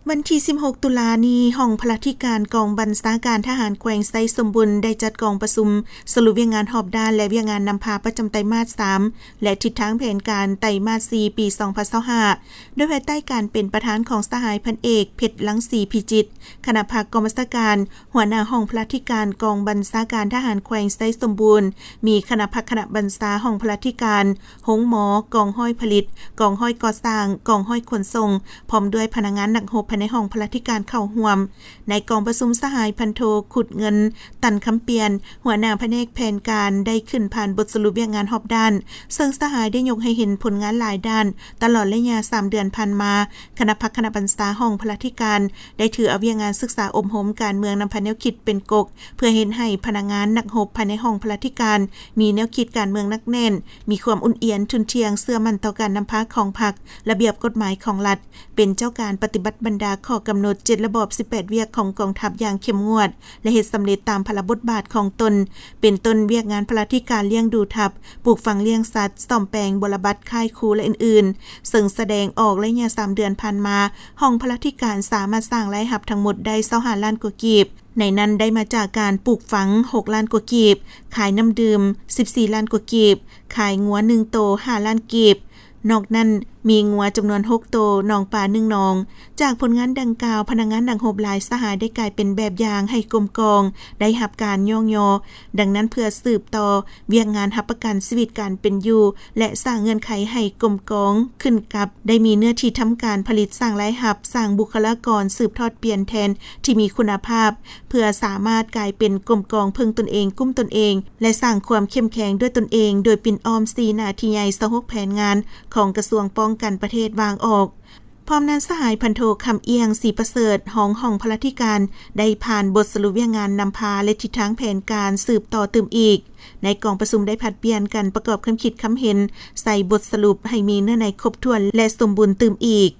วันที่16ตุลานี้ห้องพลธิการกองบัญชาการทหารแขวงไซสมบูรณ์ได้จัดกองประชุมสรุปเวียงงานหอบด้านและเวียงงานนำพาประจำไตรมาส3และทิศทางแผนการไตรมาส4ปี2025โดยภายใต้การเป็นประธานของสหายพันเอกเพชรลังสีพิจิตรคณะภาคกองบัญชาการหัวหน้าห้องพลธิการกองบัญชาการทหารแขวงไซสมบูรณ์มีคณะภาคคณะบัญชาห้องพลธิการหงหมอกองห้อยผลิตกองห้อยก่อสร้างกองห้อยขนส่งพร้อมด้วยพนักงานนักรบภายในห้องพลธิการเข้าร่วมในกองประชุมสหายพันโทขุดเงินตันคำเปียนหัวหน้าแผนกแผนการได้ขึ้นผ่านบทสรุปเวียงงานรอบด้านซึ่งสหายได้ยกให้เห็นผลงานหลายด้านตลอดระยะ3เดือนผ่านมาคณะพักคณะบัญชาห้องพลธิการได้ถือเอาเวียงงานศึกษาอบรมการเมืองนำพาแนวคิดเป็นกกเพื่อเห็นให้พนักงานนักรบภายในห้องพลธิการมีแนวคิดการเมืองนักแน่นมีความอุ่นเอียนทุนเทียงเสื่อมั่นต่อการนำพาของพรรคระเบียบกฎหมายของรัฐเป็นเจ้าการปฏิบัติบรรดาข้อกำหนด7ระบอบ18เวียกของกองทัพอย่างเข้มงวดและเฮ็ดสำเร็จตามพระบทบาทของตนเป็นต้นเวียกงานพลธิการเลี้ยงดูทัพปลูกฝังเลี้ยงสัตว์ซ่อมแปลงบรบัตรค่ายครูและอื่นๆซึ่งแสดงออกระยะ3เดือนผ่านมาห้องพลธิการสามารถสร้างรายรับทั้งหมดได้25ล้านกว่ากีบในนั้นได้มาจากการปลูกฝัง6ล้านกว่ากีบขายน้ำดื่ม14ล้านกว่ากีบขายงัว1โต5ล้านกีบนอกนั้นมีงัวจำนวน6โตนองปลา1นองจากผลงานดังกล่าวพนักงานดังโหบหลายสหายได้กลายเป็นแบบอย่างให้กรมกองได้รับการย่องยอดังนั้นเพื่อสืบต่อเวียงงานรับประกันชีวิตการเป็นอยู่และสร้างเงื่อนไขให้กรมกองขึ้นกับได้มีเนื้อที่ทำการผลิตสร้างรายรับสร้างบุคลากรสืบทอดเปลี่ยนแทนที่มีคุณภาพเพื่อสามารถกลายเป็นกรมกองพึ่งตนเองกุ้มตนเองและสร้างความเข้มแข็งด้วยตนเองโดยปิ่นอ้อม4หน้าที่ใหญ่26แผนงานของกระทรวงป้องกันประเทศวางออกพร้อมนั้นสหายพันโทคำเอียงศรีประเสริฐห้องพลธิการได้ผ่านบทสรุปเวียงงานนำพาและทิศทางแผนการสืบต่อเติมอีกในกองประชุมได้ผัดเปลี่ยนกันประกอบคำคิดคำเห็นใส่บทสรุปให้มีเนื้อในครบถ้วนและสมบูรณ์เติมอีก